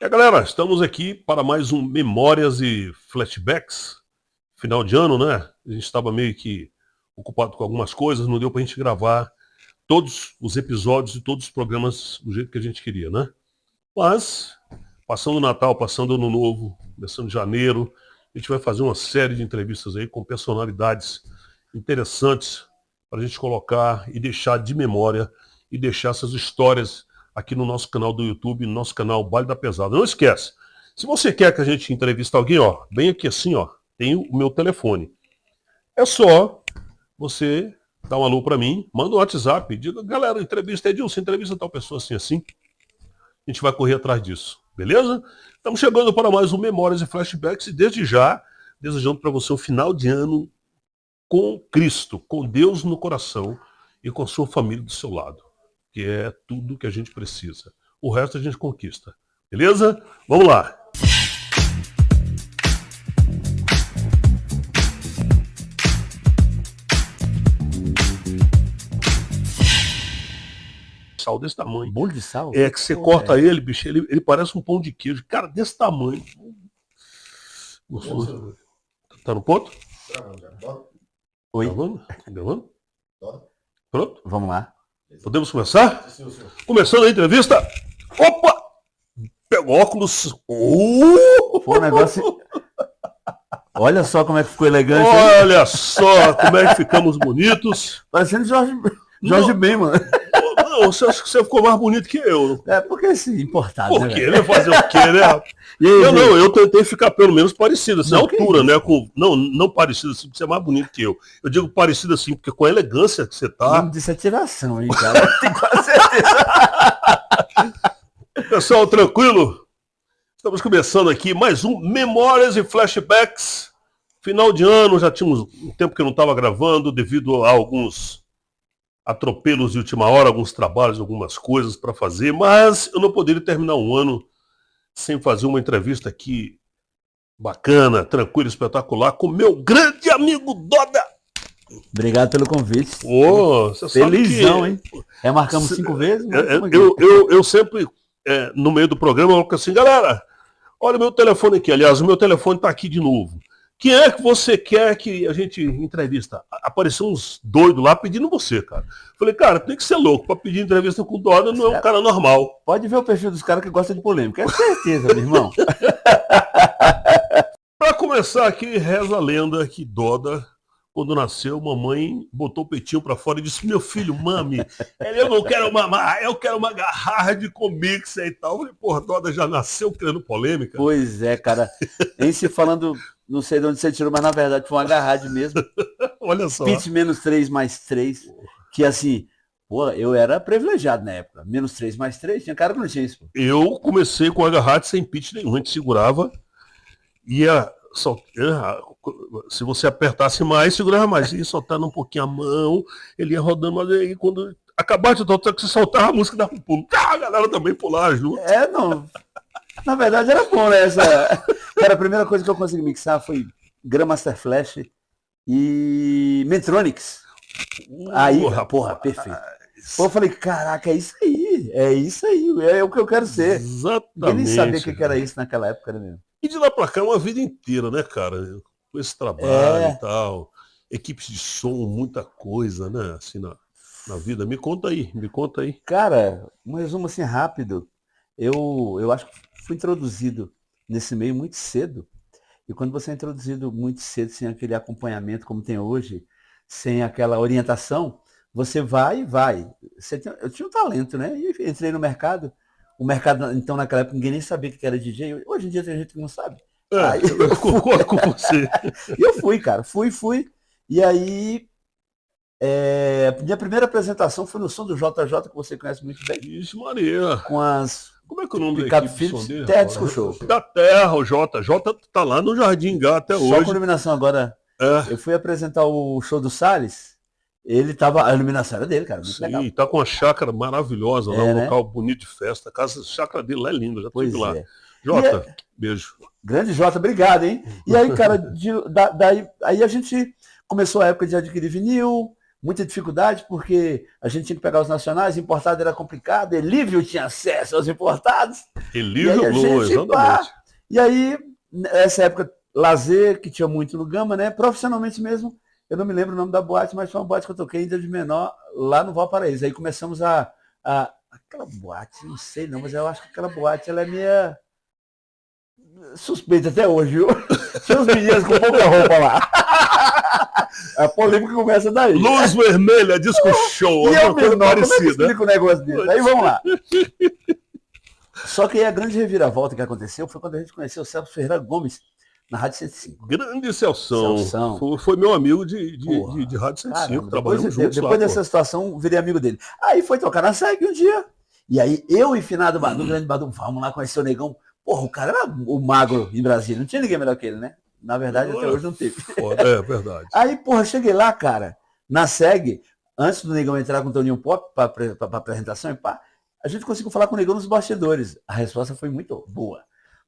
Galera, estamos aqui para mais um Memórias e Flashbacks. Final de ano, né? A gente estava meio que ocupado com algumas coisas, não deu pra gente gravar todos os episódios e todos os programas do jeito que a gente queria, né? Mas, passando o Natal, passando o Ano Novo, começando janeiro, a gente vai fazer uma série de entrevistas aí com personalidades interessantes para a gente colocar e deixar de memória e deixar essas histórias aqui no nosso canal do YouTube, no nosso canal Baile da Pesada. Não esquece, se você quer que a gente entreviste alguém, ó, bem aqui assim, ó, tem o meu telefone. É só você dar um alô para mim, manda um WhatsApp, diga, galera, entrevista Edilson, entrevista tal pessoa assim, assim. A gente vai correr atrás disso, beleza? Estamos chegando para mais um Memórias e Flashbacks e desde já, desejando para você um final de ano com Cristo, com Deus no coração e com a sua família do seu lado, que é tudo que a gente precisa. O resto a gente conquista, beleza? Vamos lá! Sal desse tamanho. Bolo de sal? É que você corta ele, bicho, ele parece um pão de queijo. Cara, desse tamanho. Gostoso. Tá no ponto? Oi. Gravando? Pronto? Vamos lá. Podemos começar? Começando a entrevista. Opa! Pega o óculos. Foi um negócio... Olha só como é que ficou elegante. Olha só como é que ficamos bonitos. Parecendo Jorge Ben, mano. Não, você acha que você ficou mais bonito que eu? É, porque esse importado, Por né, quê? velho? Ele ia fazer o quê, né? E aí, gente? Eu tentei ficar pelo menos parecido, assim, Não, a altura, que né? Não parecido assim, porque você é mais bonito que eu. Eu digo parecido assim, porque com a elegância que você O tá. nome disso é tiração, hein, cara? Tenho quase certeza. Pessoal, tranquilo? Estamos começando aqui mais um Memórias e Flashbacks. Final de ano, já tínhamos um tempo que eu não estava gravando, devido a alguns atropelos de última hora, alguns trabalhos, algumas coisas para fazer, mas eu não poderia terminar um ano sem fazer uma entrevista aqui bacana, tranquila, espetacular, com meu grande amigo Doda. Obrigado pelo convite. Ô, você sabe Felizão, que... hein? Remarcamos 5 vezes. mas tamo aqui. Eu sempre, no meio do programa, eu coloco assim, galera, olha o meu telefone aqui, aliás, o meu telefone está aqui de novo. Quem é que você quer que a gente entrevista? Apareceu uns doidos lá pedindo você, cara. Falei, cara, tem que ser louco. Para pedir entrevista com o Doda não é um cara normal. Pode ver o perfil dos caras que gostam de polêmica. É certeza, meu irmão. Para começar aqui, reza a lenda que Doda, quando nasceu, mamãe botou o peitinho para fora e disse, meu filho, mame, eu não quero mamar, eu quero uma garrafa de comics e tal. Eu falei, porra, Doda já nasceu criando polêmica. Pois é, cara. Em se falando, não sei de onde você tirou, mas na verdade foi uma garrade mesmo. Olha só. Pitch -3 mais 3. Que assim, pô, eu era privilegiado na época. -3 mais 3, tinha cara que não tinha isso. Pô. Eu comecei com a garrafa sem pitch nenhum, a gente segurava, ia soltar, se você apertasse mais, segurava mais, ia soltando um pouquinho a mão, ele ia rodando, mas aí quando acabasse de soltar, que você soltava a música, dava um pulo. A galera também pulava junto. É, não. Na verdade era bom, né? Cara, a primeira coisa que eu consegui mixar foi Grandmaster Flash e Mentronics. Aí, porra, perfeito. Pô, eu falei, caraca, é isso aí, é o que eu quero ser. Exatamente. Ninguém nem sabia o que era isso naquela época, né, mesmo? E de lá pra cá, uma vida inteira, né, cara? Com esse trabalho e tal, equipes de som, muita coisa, né, assim, na vida. Me conta aí. Cara, um resumo assim rápido. Eu acho que fui introduzido nesse meio muito cedo. E quando você é introduzido muito cedo, sem aquele acompanhamento como tem hoje, sem aquela orientação, você vai. Eu tinha um talento, né? E entrei no mercado. O mercado, então, naquela época, ninguém nem sabia que era DJ. Hoje em dia tem gente que não sabe. Aí, eu concordo com você. E eu fui, cara. Fui. E aí, minha primeira apresentação foi no som do JJ, que você conhece muito bem. Isso, Maria. Com as... Como é que é o nome Ricardo da equipe Phillips, de som dele? Terra Disco Show. Da Terra, o JJ tá lá no Jardim Gá até Só hoje. com iluminação agora. Eu fui apresentar o show do Salles, ele tava, a iluminação era dele, cara, muito legal. Sim, tá com uma chácara maravilhosa, lá, um né? local bonito de festa. A chácara dele lá é linda, já estive lá. Jota, beijo. Grande Jota, obrigado, hein? E aí, cara, daí a gente começou a época de adquirir vinil, muita dificuldade, porque a gente tinha que pegar os nacionais, importado era complicado, Elívio tinha acesso aos importados. Elívio Blue, exatamente. E aí, nessa época, lazer, que tinha muito no Gama, né? Profissionalmente mesmo, eu não me lembro o nome da boate, mas foi uma boate que eu toquei ainda de menor, lá no Valparaíso. Aí começamos aquela boate, não sei não, mas eu acho que aquela boate, ela é minha suspeita até hoje, viu? Tinha uns meninos com pouca roupa lá. A polêmica começa daí. Luz vermelha, disco show. E eu menor, como é que eu explico um negócio desse? Aí vamos lá. Só que aí a grande reviravolta que aconteceu foi quando a gente conheceu o Celso Ferreira Gomes na Rádio 105. Grande Celção. Foi meu amigo de Rádio 105. Trabalhamos juntos depois dessa situação, virei amigo dele. Aí foi tocar na SEG um dia. E aí eu e Finado Badu, grande Badu, vamos lá conhecer o Negão. Porra, o cara era o magro em Brasília. Não tinha ninguém melhor que ele, né? Na verdade, até hoje não teve. É verdade. Aí, porra, cheguei lá, cara, na SEG, antes do Negão entrar com o Toninho Pop para apresentação e pá, a gente conseguiu falar com o Negão nos bastidores. A resposta foi muito boa.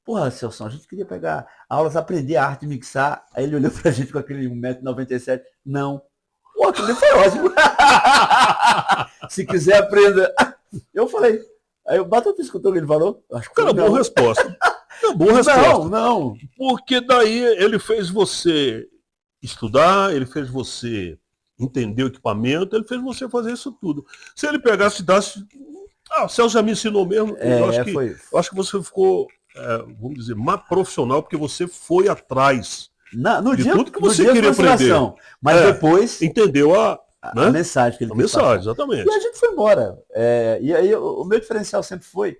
Porra, Celso, a gente queria pegar aulas, aprender a arte de mixar. Aí ele olhou pra gente com aquele 1,97 m. Não. Pô, aquilo foi ótimo. Se quiser, aprenda. Eu falei. Aí o Batata escutou o que ele falou? Acho que cara, boa resposta. Boa resposta. Não. Porque daí ele fez você estudar, ele fez você entender o equipamento, ele fez você fazer isso tudo. Se ele pegasse e dasse... o Celso já me ensinou mesmo. Eu acho que você ficou, vamos dizer, mais profissional, porque você foi atrás de tudo que você queria aprender. Mas depois... Entendeu a mensagem que ele quis passar. Exatamente. E a gente foi embora. E aí o meu diferencial sempre foi,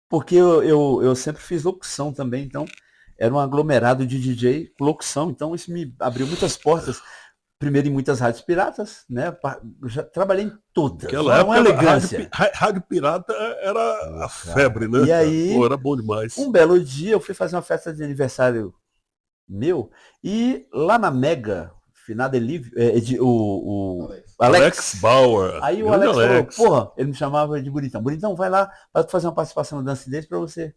porque eu sempre fiz locução também, então era um aglomerado de DJ com locução, então isso me abriu muitas portas. Primeiro em muitas rádios piratas, né? Eu já trabalhei em todas. Aquela época, elegância. Rádio pirata era a febre, né? E aí, era bom demais. Um belo dia eu fui fazer uma festa de aniversário meu e lá na Mega, finado o Alex Bauer. Aí o Alex falou, porra, ele me chamava de Bonitão. Bonitão, vai lá para fazer uma participação no Dance Dance para você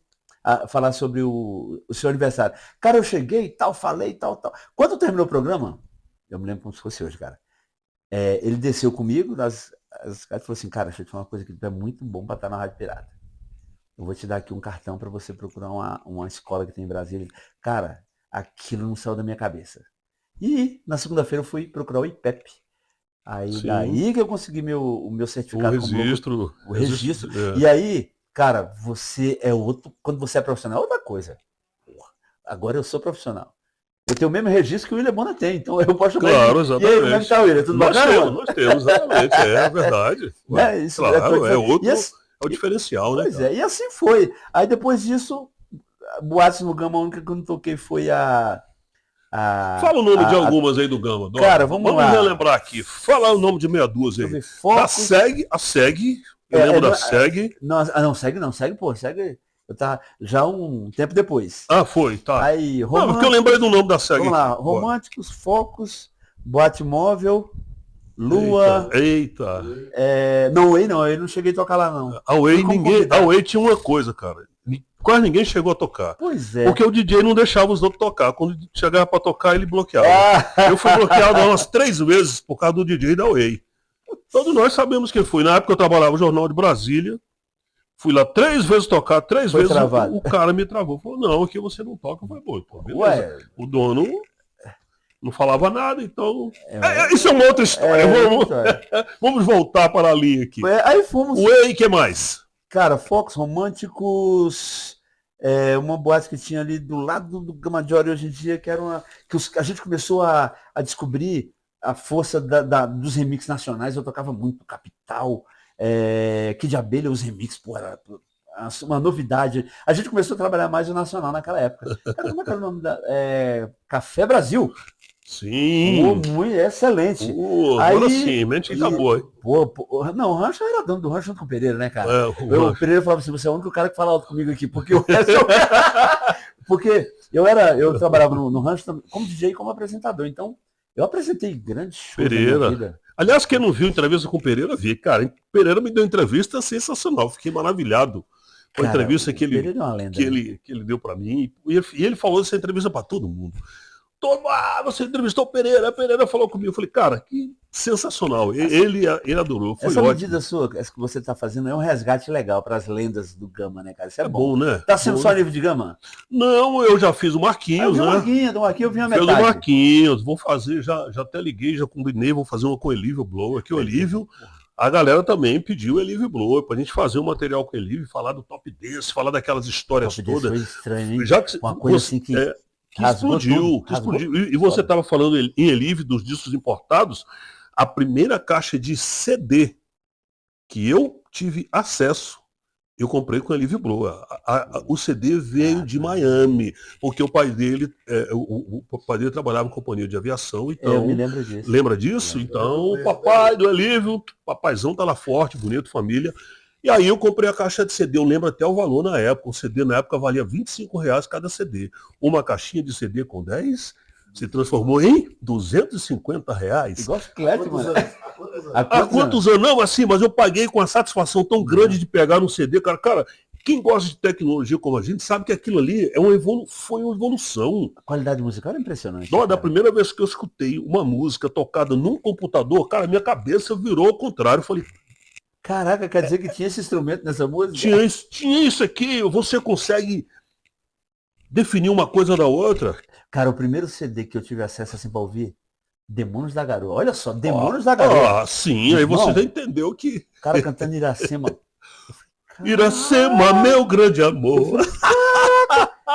falar sobre o seu aniversário. Cara, eu cheguei, falei, tal. Quando terminou o programa, eu me lembro como se fosse hoje, cara. Ele desceu comigo, as caras falou assim, cara, deixa eu te falar uma coisa que tu é muito bom para estar na Rádio Pirata. Eu vou te dar aqui um cartão para você procurar uma escola que tem em Brasília. Cara, aquilo não saiu da minha cabeça. E na segunda-feira eu fui procurar o IPEP. Aí daí que eu consegui o meu certificado. O registro. E aí, cara, você é outro. Quando você é profissional, é outra coisa. Agora eu sou profissional. Eu tenho o mesmo registro que o William Bona tem, então eu posso chamar. Claro, exatamente. E aí, como é que tá, William? Tudo bacana? Nós temos, exatamente. É verdade. Isso claro, é outro. É o diferencial, né? Pois é, e assim foi. Aí depois disso, boates no Gama, a única que eu não toquei foi Fala o nome de algumas aí do Gama. Cara, vamos lá. Vamos relembrar aqui. Fala o nome de meia dúzia aí. A SEG. Eu lembro da SEG. SEG, pô, SEG. Eu tava já um tempo depois. Foi, tá. Aí, porque eu lembrei do nome da SEG. Vamos lá, Românticos, Focos, Boate Móvel, Lua. Eita. Não, eu não cheguei a tocar lá, não. A Way tinha uma coisa, cara. Quase ninguém chegou a tocar. Pois é. Porque o DJ não deixava os outros tocar. Quando chegava pra tocar, ele bloqueava. Eu fui bloqueado umas 3 vezes por causa do DJ da Way. Todos nós sabemos quem foi. Na época eu trabalhava no Jornal de Brasília. Fui lá 3 vezes tocar, 3 vezes o cara me travou. Falou, não, aqui você não toca. Eu falei, pô, beleza. O dono não falava nada, então... isso é uma outra história. Vamos voltar para a linha aqui. Aí fomos... O que mais? Cara, Fox, Românticos, uma boate que tinha ali do lado do Gama Jory hoje em dia, que era a gente começou a descobrir a força dos remixes nacionais. Eu tocava muito Capital, Kid Abelha, os remixes, pô, era uma novidade. A gente começou a trabalhar mais o nacional naquela época. Cara, como é que era o nome Café Brasil. Sim. Muito excelente. Agora sim, mente acabou. Não, o Rancho era dono do Rancho junto com o Pereira, né, cara? O Pereira falava assim, você é o único cara que fala alto comigo aqui, porque o resto porque eu trabalhava no Rancho como DJ e como apresentador, então eu apresentei grandes shows Pereira. na minha vida. Aliás, quem não viu entrevista com o Pereira, vi. Cara, Pereira me deu entrevista sensacional, fiquei maravilhado com a entrevista que ele deu pra mim. E ele falou essa entrevista pra todo mundo. Você entrevistou o Pereira falou comigo. Eu falei, cara, que sensacional. Ele adorou, foi Essa ótimo. medida sua, essa que você está fazendo, é um resgate legal para as lendas do Gama, né, cara? Isso é, É bom. bom, né? Tá sendo Bom, só né? livro de Gama? Não, eu já fiz o Ah, eu Marquinhos, vi o né? Marquinhos, do Marquinhos eu vi a Fez o metade. Marquinhos, vou fazer, já até liguei, já combinei, vou fazer uma com o Elívio Blower, que o Elívio, a galera também pediu o Elívio Blower, pra gente fazer um material com o Elívio, falar do Top Dance, falar daquelas histórias Top desse todas. foi estranho, hein? Já que Uma coisa você, assim que que rasgou explodiu, tudo. que Rasgou. explodiu. E você estava falando em Elívio dos discos importados, a primeira caixa de CD que eu tive acesso, eu comprei com a Elívio Blower. O CD veio de Miami, porque o pai dele, o pai dele trabalhava em companhia de aviação, então. Eu me lembro disso. Lembra disso? Então, o papai do Elívio, papaizão tá lá forte, bonito, família. E aí eu comprei a caixa de CD, eu lembro até o valor na época. O CD na época valia R$ 25 cada CD. Uma caixinha de CD com 10 se transformou em R$ 250. Igual chiclete, mano. Há quantos anos? Não, assim, mas eu paguei com uma satisfação tão grande de pegar um CD, cara. Cara, quem gosta de tecnologia como a gente sabe que aquilo ali foi uma evolução. A qualidade musical é impressionante. Da primeira vez que eu escutei uma música tocada num computador, cara, minha cabeça virou ao contrário. Eu falei, caraca, quer dizer que tinha esse instrumento nessa música? tinha isso aqui, você consegue definir uma coisa da outra. Cara, o primeiro CD que eu tive acesso assim pra ouvir, Demônios da Garoa. Olha só, Demônios da Garoa. Sim, aí você já entendeu que... O cara cantando Iracema. Iracema, meu grande amor.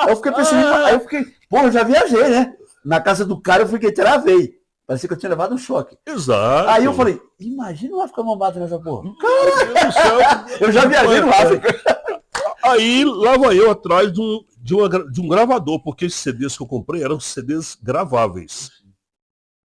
Eu fiquei pensando, aí eu fiquei, eu já viajei, né? Na casa do cara eu fiquei, travei. Parecia que eu tinha levado um choque. Exato. Aí eu falei, imagina o África Bombado nessa porra. Meu Deus do céu. Eu já viajei no África. Aí lá vai eu atrás de um gravador, porque esses CDs que eu comprei eram CDs graváveis.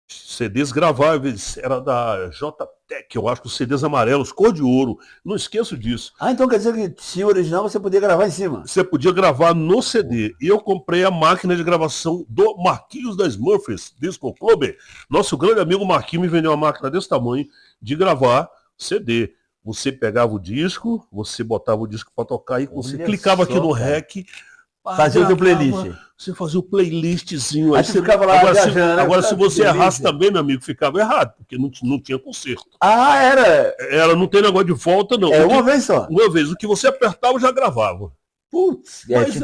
CDs graváveis, era da JTEC, eu acho que os CDs amarelos, cor de ouro. Não esqueço disso. Então quer dizer que se original você podia gravar em cima? Você podia gravar no CD. E eu comprei a máquina de gravação do Marquinhos das Smurfs, Disco Club. Nosso grande amigo Marquinhos me vendeu uma máquina desse tamanho de gravar CD. Você pegava o disco, você botava o disco para tocar e você clicava aqui no REC. Fazia o teu playlist. Você fazia o playlistzinho. Aí você ficava lá viajando. Agora se você errasse também, meu amigo, ficava errado, porque não tinha conserto. Era? Não tem negócio de volta, não. Uma vez só? Uma vez. O que você apertava, já gravava. Putz. Mas,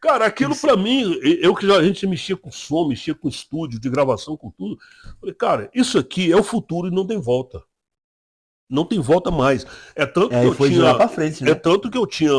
cara, aquilo pra mim, a gente mexia com som, mexia com estúdio, de gravação, com tudo. Falei, cara, isso aqui é o futuro e não tem volta. Não tem volta mais. É tanto que eu tinha. De lá pra frente, né? É tanto que eu tinha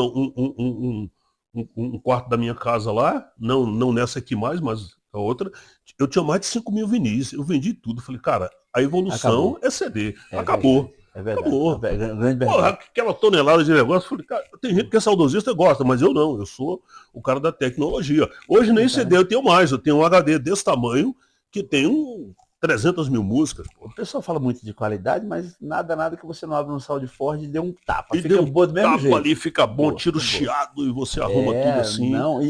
um quarto da minha casa lá, não nessa aqui mais, mas a outra, eu tinha mais de 5.000 vinis, eu vendi tudo, falei, cara, a evolução é CD, acabou. É verdade. Acabou. Grande verdade. Porra, aquela tonelada de negócio, falei, cara, tem gente que é saudosista e gosta, mas eu não, eu sou o cara da tecnologia. Hoje nem CD eu tenho mais, eu tenho um HD desse tamanho, que tem 300.000 músicas. O pessoal fala muito de qualidade, mas nada que você não abre um sal de Ford e dê um tapa. E fica boa do mesmo tapa jeito. ali, fica bom, tira o chiado e você arruma tudo assim. Não,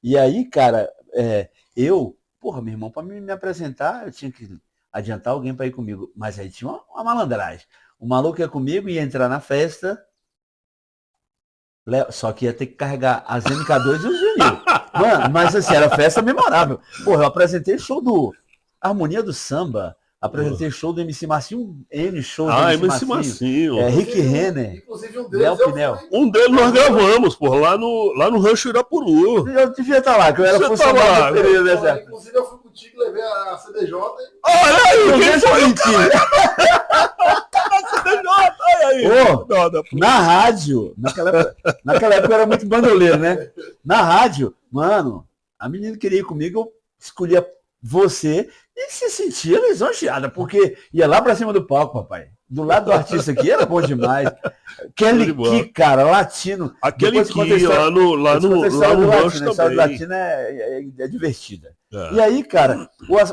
e aí, cara, meu irmão, pra me apresentar, eu tinha que adiantar alguém pra ir comigo. Mas aí tinha uma malandragem. O maluco ia comigo, ia entrar na festa, só que ia ter que carregar as MK2 e os vinil. Mano, mas assim, era festa memorável. Porra, eu apresentei show do Harmonia do Samba, apresentei show do MC Marcinho, show do MC Marcinho. Rick Renner, inclusive um deles nós gravamos, por lá no Rancho Irapuru. Eu devia estar lá, que eu era funcionário do período, né? Inclusive eu fui contigo, levei a CDJ. Olha aí, quem foi na rádio, naquela época eu era muito bandoleiro, né? Na rádio, mano, a menina queria ir comigo, eu escolhia você e se sentia lisonjeada, porque ia lá pra cima do palco, papai. Do lado do artista aqui era bom demais. Kelly Key, cara, latino. Aquele Key lá no Rancho também. A história latina é divertida. E aí, cara,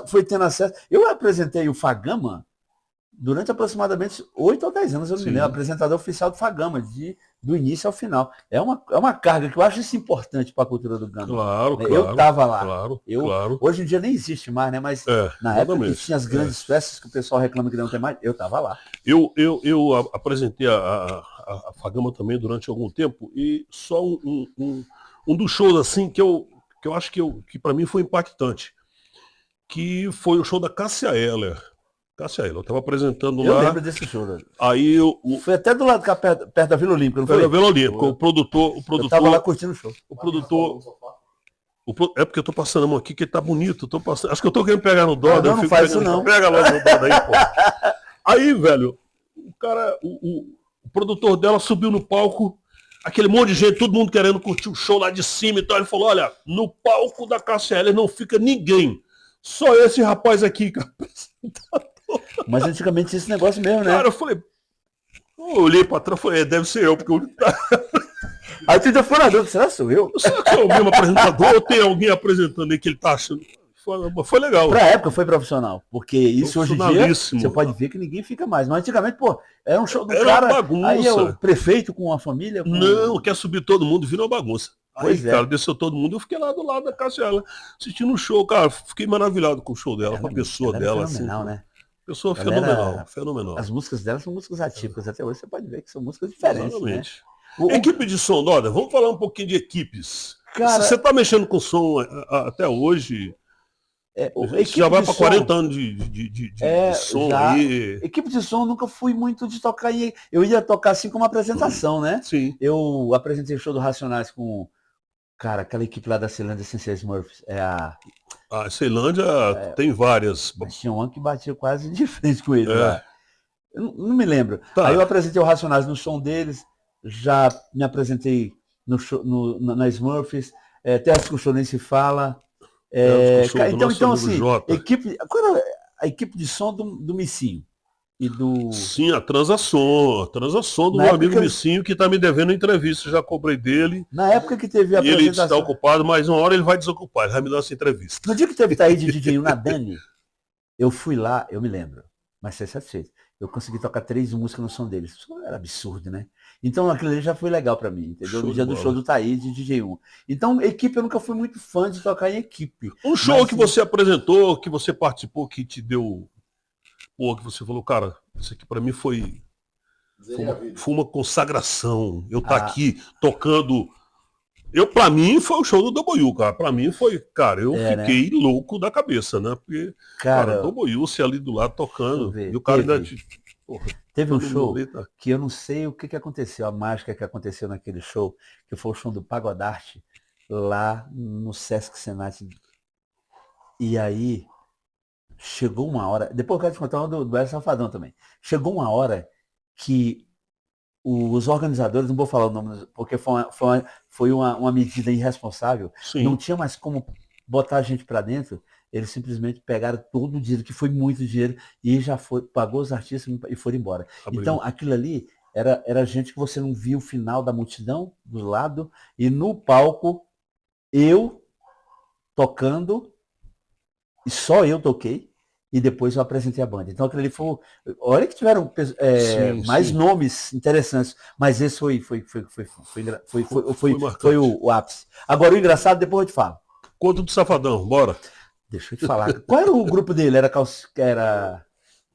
foi tendo acesso. Eu apresentei o Fagama durante aproximadamente 8 ou 10 anos, eu não me lembro, apresentador oficial do Fagama, do início ao final. É uma carga que eu acho isso importante para a cultura do Gama. Claro, eu tava lá. Claro. Hoje em dia nem existe mais, né? Mas na época que tinha as grandes festas que o pessoal reclama que não tem mais, eu tava lá. Eu apresentei a Fagama também durante algum tempo, e só um dos shows assim que eu acho que para mim foi impactante, que foi o show da Cássia Eller. Cássia Eller, eu tava apresentando Eu lá. lembro desse show. Né? Aí Foi até do lado cá, perto da Vila Olímpica, não foi? Pela Vila Olímpica, o produtor, Eu tava lá curtindo o show. o produtor, é porque eu tô passando a mão aqui que ele tá bonito, acho que eu tô querendo pegar no Doda. Não faz isso não. Pega logo no Doda aí, pô. Aí, velho, o cara, o produtor dela subiu no palco, aquele monte de gente, todo mundo querendo curtir o show lá de cima e tal. Ele falou, olha, no palco da Cássia Eller não fica ninguém, só esse rapaz aqui, cara. Mas antigamente tinha esse negócio mesmo, né? Cara, eu falei, eu olhei pra trás e falei, deve ser eu, porque Aí tu ainda ficou na dúvida, será que sou eu? será que é o mesmo apresentador ou tem alguém apresentando aí que ele tá achando? Foi legal. Pra época foi profissional, porque isso hoje em dia Profissionalíssimo. você pode ver que ninguém fica mais. Mas antigamente, pô, era um show do Era cara, uma bagunça. aí é o prefeito com a família. Não, quer subir todo mundo, vira uma bagunça. Aí, Pois é. cara, desceu todo mundo, eu fiquei lá do lado da Cássia Eller, assistindo o show, cara, fiquei maravilhado com o show dela, com a pessoa ela dela. era fenomenal, assim, né? Pessoa Ela fenomenal, era- fenomenal. As músicas dela são músicas atípicas. Até hoje você pode ver que são músicas diferentes, né? Exatamente. O- Equipe de som, Doda, vamos falar um pouquinho de equipes. Cara- Se você tá mexendo com som até hoje, a você já vai para 40 anos de som já. aí. Equipe de som nunca fui muito de tocar em. Eu ia tocar assim como apresentação, né? Sim. Eu apresentei o show do Racionais com, cara, aquela equipe lá da Ceilândia Sensei Smurfs. A Ceilândia tem várias. Mas tinha um que batia quase de frente com ele É. lá. Eu não me lembro. Tá. Aí eu apresentei o Racionais no som deles, já me apresentei na Smurfs, Terras que o show nem se fala. Terras que o show do Então, nosso amigo assim, Jota. qual era a equipe de som do Missinho e do. Sim, a Transação do Na meu época amigo que eu- Missinho, que tá me devendo entrevista, já cobrei dele. Na época que teve a E ele está apresentação. ocupado, mas uma hora ele vai desocupar, ele vai me dar essa entrevista. No dia que teve Taí de DJ na Dani, eu fui lá, eu me lembro, mas ser satisfeito. Eu consegui tocar 3 músicas no som deles. Isso era absurdo, né? Então aquilo ali já foi legal pra mim, entendeu? Show No de dia do bola. show do Taí de DJ1. Então, equipe, eu nunca fui muito fã de tocar em equipe. Um show Mas, que você apresentou, que você participou, que te deu. Pô, que você falou, cara, isso aqui pra mim foi Zerei a vida. uma consagração. Eu tá Ah. aqui tocando. Pra mim foi o show do Doboyu, cara. Pra mim foi, cara, eu fiquei louco da cabeça, né? Porque, cara, Doboyu se ali do lado tocando. Deixa eu ver, E o cara teve. ainda. Porra, Teve um todo show mundo ali tá- que eu não sei o que aconteceu, a mágica que aconteceu naquele show, que foi o show do Pagodarte, lá no Sesc Senat. E aí, chegou uma hora, depois eu quero te contar uma do El Safadão também. Chegou uma hora que os organizadores, não vou falar o nome, porque foi uma medida irresponsável, Sim. não tinha mais como botar a gente para dentro, eles simplesmente pegaram todo o dinheiro, que foi muito dinheiro, e já pagou os artistas e foram embora. Abriu. Então, aquilo ali era gente que você não via o final da multidão do lado, e no palco, eu tocando, e só eu toquei, e depois eu apresentei a banda. Então aquilo ali foi. Olha que tiveram mais nomes interessantes, mas esse foi o ápice. Agora o engraçado, depois eu te falo. Conta do Safadão, bora. Deixa eu te falar. Qual era o grupo dele? Era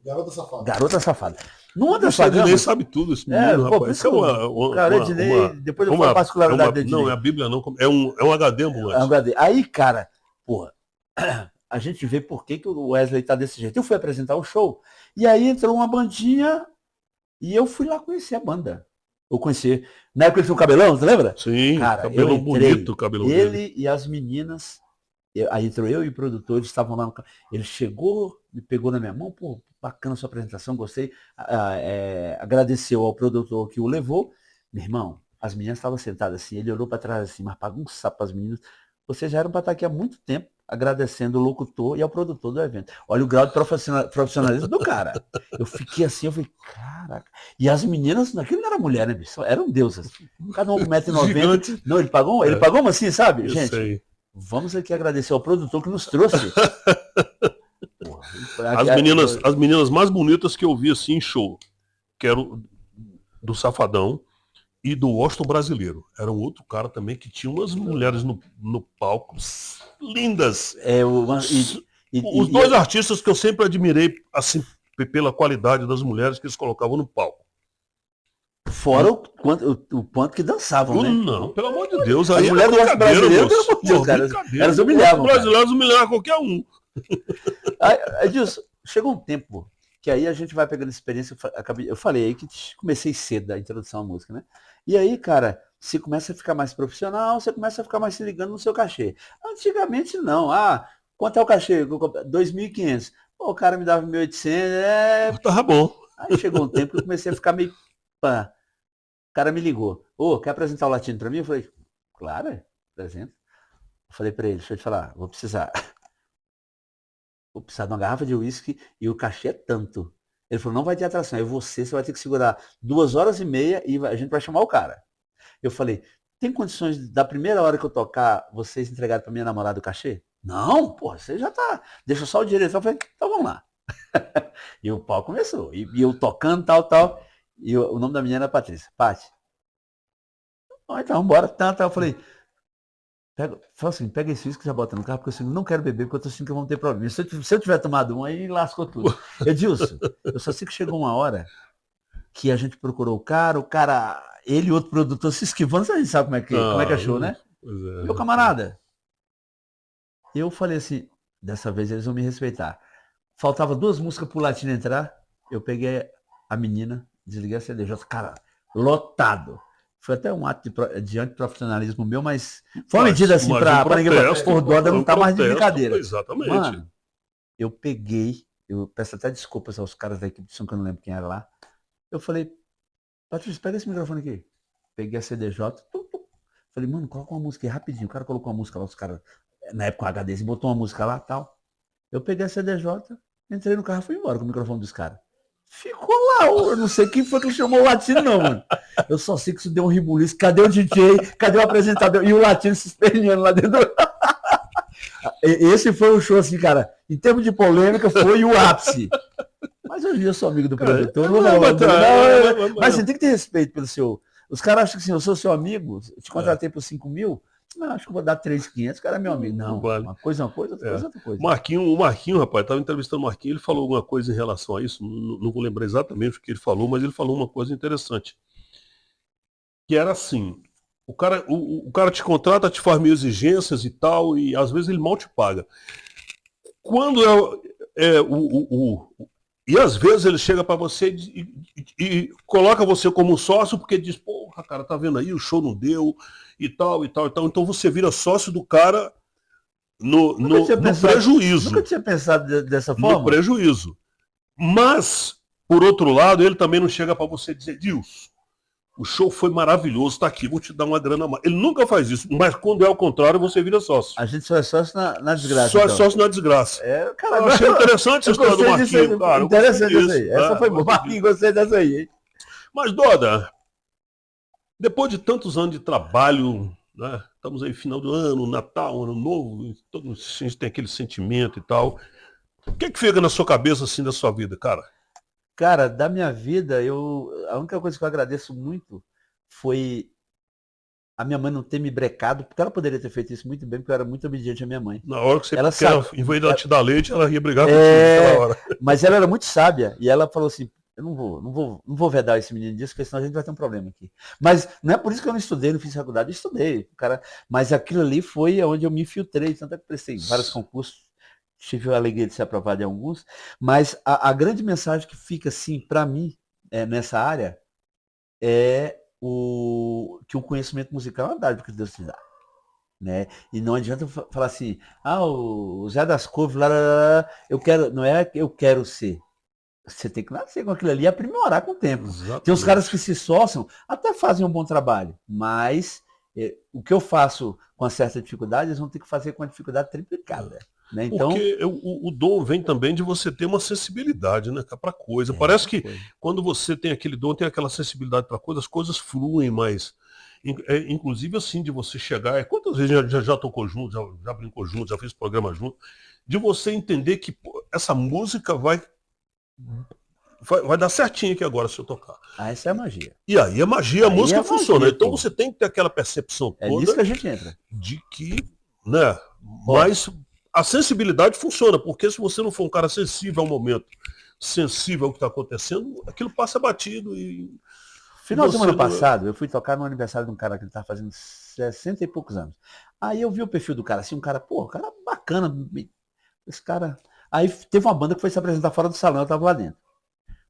Garota Safada. Garota Safada. Numa O das Ednei programas. sabe tudo, esse menino, Pô, por rapaz. isso que cara, Ednei, depois eu falo a particularidade do Ednei. Não, é a Bíblia não, é um HD ambulante. É um HD. Aí, cara, porra, a gente vê por que o Wesley tá desse jeito. Eu fui apresentar o show, e aí entrou uma bandinha, e eu fui lá conhecer a banda. Eu conheci. Na época ele tinha um cabelão, você lembra? Sim, cara, cabelão bonito, cabelão ele dele. E as meninas, aí entrou eu e o produtor, eles estavam lá no ele chegou, me pegou na minha mão, pô, bacana a sua apresentação, gostei. Agradeceu ao produtor que o levou. Meu irmão, as meninas estavam sentadas assim, ele olhou para trás assim, mas pagou um sapo para as meninas. Vocês já eram para estar aqui há muito tempo, agradecendo o locutor e ao produtor do evento. Olha o grau de profissionalismo do cara. Eu fiquei assim, eu falei, caraca. E as meninas, aquilo não era mulher, né, bicho? Eram deusas. Cada um com 1,90 m. Não, ele pagou uma assim, sabe? Eu gente, sei. vamos aqui agradecer ao produtor que nos trouxe. Porra, As meninas mais bonitas que eu vi assim em show, que era do Safadão e do Washington Brasileiro. Era um outro cara também que tinha umas mulheres no palco lindas. Os dois artistas que eu sempre admirei assim pela qualidade das mulheres que eles colocavam no palco. Fora o quanto que dançavam, né? Não, pelo amor de Deus. As Aí mulheres do Washington Brasileiro, pelo amor de Deus, cara, elas humilhavam. Os brasileiros humilhavam qualquer um. Edilson, chegou um tempo que aí a gente vai pegando experiência, eu falei aí que comecei cedo a introdução à música, né? E aí, cara, você começa a ficar mais profissional, você começa a ficar mais se ligando no seu cachê. Antigamente não, quanto é o cachê? 2.500. Pô, o cara me dava 1.800, Tava bom. Aí chegou um tempo que eu comecei a ficar meio, pá. O cara me ligou, quer apresentar o latino pra mim? Eu falei, claro, apresenta. Eu falei pra ele, deixa eu te falar, vou precisar de uma garrafa de uísque e o cachê é tanto. Ele falou, não vai ter atração, você vai ter que segurar 2 horas e meia e a gente vai chamar o cara. Eu falei, tem condições da primeira hora que eu tocar, vocês entregarem pra minha namorada o cachê? Não, porra, você já tá, deixa só o dinheiro. Eu falei, então vamos lá. E o pau começou, e eu tocando, tal, e o nome da menina era Patrícia, Paty. Então, bora, eu falei, fala assim, pega esse uísque e já bota no carro, porque eu não quero beber, porque eu tô sentindo que vamos ter problema. Se eu tiver tomado um, aí lascou tudo. Edilson, eu só sei que chegou uma hora que a gente procurou o cara, ele e outro produtor se esquivando, a gente sabe como é que achou, né? Meu camarada, eu falei assim, dessa vez eles vão me respeitar. Faltava 2 músicas pro latino entrar, eu peguei a menina, desliguei a CDJ, cara, lotado. Foi até um ato de antiprofissionalismo meu, mas foi uma medida assim para ninguém falar, pô, Doda não tá mais de brincadeira. Exatamente. Mano, eu peço até desculpas aos caras da equipe de som, que eu não lembro quem era lá. Eu falei, Patrícia, pega esse microfone aqui. Peguei a CDJ, falei, mano, coloca uma música aí rapidinho. O cara colocou uma música lá, os caras, na época o HD, botou uma música lá e tal. Eu peguei a CDJ, entrei no carro e fui embora com o microfone dos caras. Ficou lá, eu não sei quem foi que chamou o latino, não, mano. Eu só sei que isso deu um ribuliço. Cadê o DJ? Cadê o apresentador? E o latino se esperneando lá dentro. Esse foi o show, assim, cara. Em termos de polêmica, foi o ápice. Mas hoje eu sou amigo do produtor. Mas você tem que ter respeito pelo seu. Os caras acham que assim, eu sou seu amigo, eu te contratei por 5.000. Não, acho que eu vou dar 3.500, o cara é meu amigo. Não, vale. Uma coisa é uma coisa, outra coisa é outra coisa. O Marquinho, rapaz, estava entrevistando o Marquinho, ele falou alguma coisa em relação a isso, não vou lembrar exatamente o que ele falou, mas ele falou uma coisa interessante. Que era assim, o cara te contrata, te faz mil exigências e tal, e às vezes ele mal te paga. Quando e às vezes ele chega para você e coloca você como sócio, porque diz, porra, cara, tá vendo aí, o show não deu, e tal. Então você vira sócio do cara no prejuízo. Nunca tinha pensado dessa forma. No prejuízo. Mas, por outro lado, ele também não chega para você dizer, Dilson, o show foi maravilhoso, tá aqui, vou te dar uma grana a mais. Ele nunca faz isso, mas quando é ao contrário, você vira sócio. A gente só é sócio na desgraça. Só é sócio na desgraça. Cara, eu achei interessante essa história do Marquinhos, cara. Interessante essa aí. Essa foi boa. Marquinhos, gostei dessa aí, hein? Mas, Doda, depois de tantos anos de trabalho, né, estamos aí final do ano, Natal, Ano Novo, a gente tem aquele sentimento e tal. O que fica na sua cabeça, assim, da sua vida, cara? Cara, da minha vida, a única coisa que eu agradeço muito foi a minha mãe não ter me brecado, porque ela poderia ter feito isso muito bem, porque eu era muito obediente à minha mãe. Na hora que você em vez de ela te dar leite, ela ia brigar contigo naquela hora. Mas ela era muito sábia, e ela falou assim, eu não vou vedar esse menino disso, porque senão a gente vai ter um problema aqui. Mas não é por isso que eu não estudei, não fiz faculdade, eu estudei, cara. Mas aquilo ali foi onde eu me infiltrei, tanto é que prestei vários concursos, tive a alegria de ser aprovado em alguns, mas a grande mensagem que fica assim para mim nessa área é que o conhecimento musical é uma dádiva que Deus te dá, né? E não adianta falar assim, o Zé das Couves, eu quero, não é que eu quero ser. Você tem que nascer com aquilo ali e aprimorar com o tempo. Exatamente. Tem uns caras que se sóciam, até fazem um bom trabalho, mas o que eu faço com certa dificuldade, eles vão ter que fazer com a dificuldade triplicada. Né? Então, porque o dom vem também de você ter uma sensibilidade, né, para coisa. Parece que quando você tem aquele dom, tem aquela sensibilidade para coisas, as coisas fluem mais. Inclusive assim, de você chegar, quantas vezes já tocou junto, já brincou junto, já fez programa junto, de você entender que essa música vai dar certinho aqui agora se eu tocar. Essa é a magia. E aí a magia, a música funciona. Então você tem que ter aquela percepção toda. É nisso que a gente entra. De que, né, mas a sensibilidade funciona, porque se você não for um cara sensível ao momento, sensível ao que está acontecendo, aquilo passa batido e... Final de semana passado, eu fui tocar no aniversário de um cara que ele estava fazendo 60 e poucos anos. Aí eu vi o perfil do cara, assim, um cara bacana, esse cara... Aí teve uma banda que foi se apresentar fora do salão, eu estava lá dentro.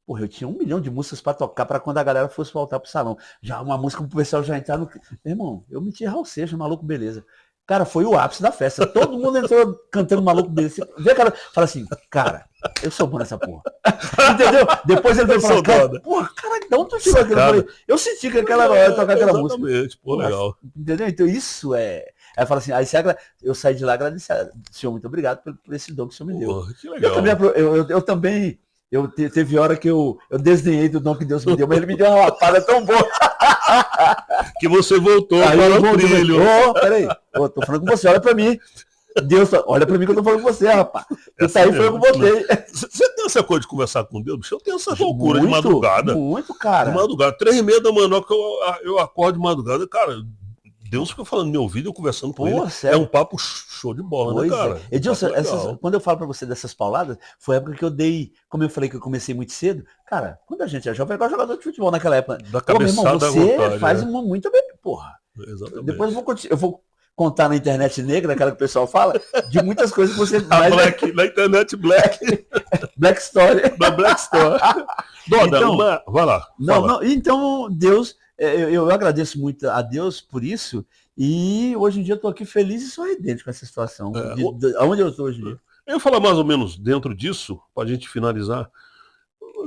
Porra, eu tinha 1 milhão de músicas para tocar para quando a galera fosse voltar pro salão. Já uma música pro pessoal já entrar no... Meu irmão, eu meti Raul Seixas, Maluco Beleza. Cara, foi o ápice da festa. Todo mundo entrou cantando Maluco Beleza. Vê, cara, fala assim, cara, eu sou bom nessa porra. Entendeu? Depois ele veio falar, cara, porra, cara, de onde tu tirou aquilo? Eu falei, eu senti que aquela hora tocar aquela música. Exatamente, pô, legal. Entendeu? Então isso é... Aí fala assim, eu saí de lá agradecendo. Senhor, muito obrigado por esse dom que o senhor me deu. Porra, que legal. Teve hora que eu desdenhei do dom que Deus me deu, mas ele me deu uma lapada tão boa. Que você voltou Aí para eu o trilho. Peraí, tô falando com você, olha pra mim. Deus, olha pra mim que eu tô falando com você, rapaz. Tu tá aí, foi eu que botei. Você tem essa coisa de conversar com Deus? Bicho, eu tenho essa loucura de madrugada. Muito, cara. De madrugada, 3h30 da manhã, que eu acordo de madrugada, cara, Deus fica falando no meu ouvido, eu conversando com ele. Sério? É um papo show de bola, Pois né, cara? Edilson, quando eu falo pra você dessas pauladas, foi a época que eu dei, como eu falei que eu comecei muito cedo, cara, quando a gente é jovem, é igual jogador de futebol naquela época. Da cabeçada da você vontade, faz muito bem, porra. Exatamente. Depois eu vou contar na internet negra, aquela que o pessoal fala, de muitas coisas que você... Na internet Black. Black Story. Na Black Story. Doda, Então, vai lá. Então, Deus, eu agradeço muito a Deus por isso, e hoje em dia eu estou aqui feliz e sorridente com essa situação, onde eu estou hoje em dia. Eu ia falar mais ou menos dentro disso, para a gente finalizar.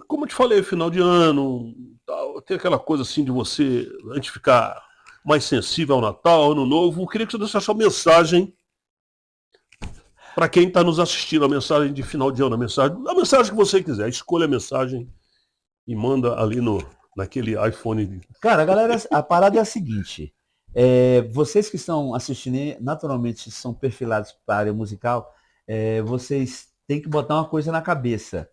Como eu te falei, final de ano, tal, tem aquela coisa assim de você, antes de ficar mais sensível ao Natal, Ano Novo, eu queria que você deixasse a sua mensagem para quem está nos assistindo, a mensagem de final de ano, a mensagem que você quiser, escolha a mensagem e manda ali naquele iPhone. Cara, galera, a parada é a seguinte, vocês que estão assistindo, naturalmente são perfilados para a área musical, vocês têm que botar uma coisa na cabeça.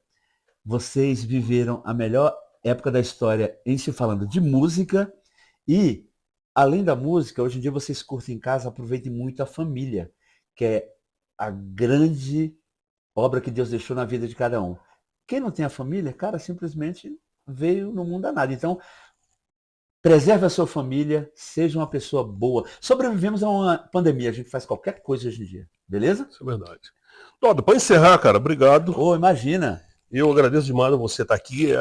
Vocês viveram a melhor época da história em se falando de música e, além da música, hoje em dia vocês curtem em casa, aproveitem muito a família, que é a grande obra que Deus deixou na vida de cada um. Quem não tem a família, cara, simplesmente veio no mundo a nada. Então, preserve a sua família, seja uma pessoa boa. Sobrevivemos a uma pandemia, a gente faz qualquer coisa hoje em dia, beleza? Isso é verdade. Doda, para encerrar, cara, obrigado. Imagina. Eu agradeço demais a você estar aqui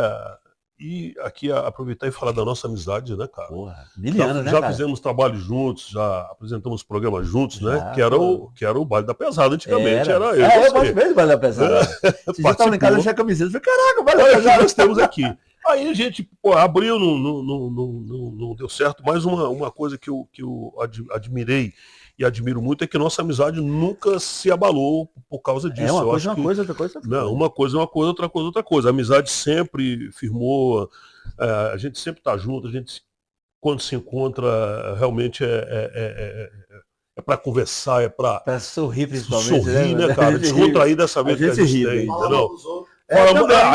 e aqui aproveitar e falar da nossa amizade, né, cara? Porra, milhões, né, já cara? fizemos trabalho juntos, já apresentamos programas juntos, Já, né? Que era o Baile da Pesada antigamente, era eu. Eu gosto mesmo do Baile da Pesada. Se você tava em casa, eu tinha camiseta, eu falei, caraca, o Baile da Pesada. Nós temos aqui. Aí a gente, abriu, não deu certo, mas uma coisa que eu admirei e admiro muito é que nossa amizade nunca se abalou por causa disso. Uma coisa, outra coisa. Não, uma coisa é uma coisa, outra coisa, outra coisa. A amizade sempre firmou, a gente sempre está junto, a gente, quando se encontra, realmente é para conversar, é para sorrir principalmente. Sorrir, né, cara? Descontrair dessa vez que a gente tem, entendeu?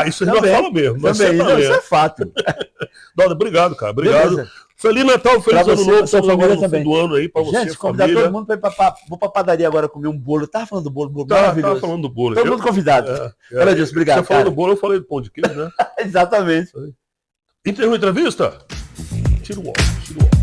Isso a gente vai falar mesmo. Isso é fato. Doda, obrigado, cara. Obrigado. Beleza. Feliz Natal, feliz Ano Novo, estamos agora no fim do ano aí pra você, gente, convidar família. Todo mundo pra ir vou pra padaria agora comer um bolo. Tava falando do bolo maravilhoso. Tava falando do bolo. Todo mundo convidado. Olha Deus, obrigado, Você falou do bolo, eu falei do pão de queijo, né? Exatamente. Encerrou a entrevista? Tira o óculos.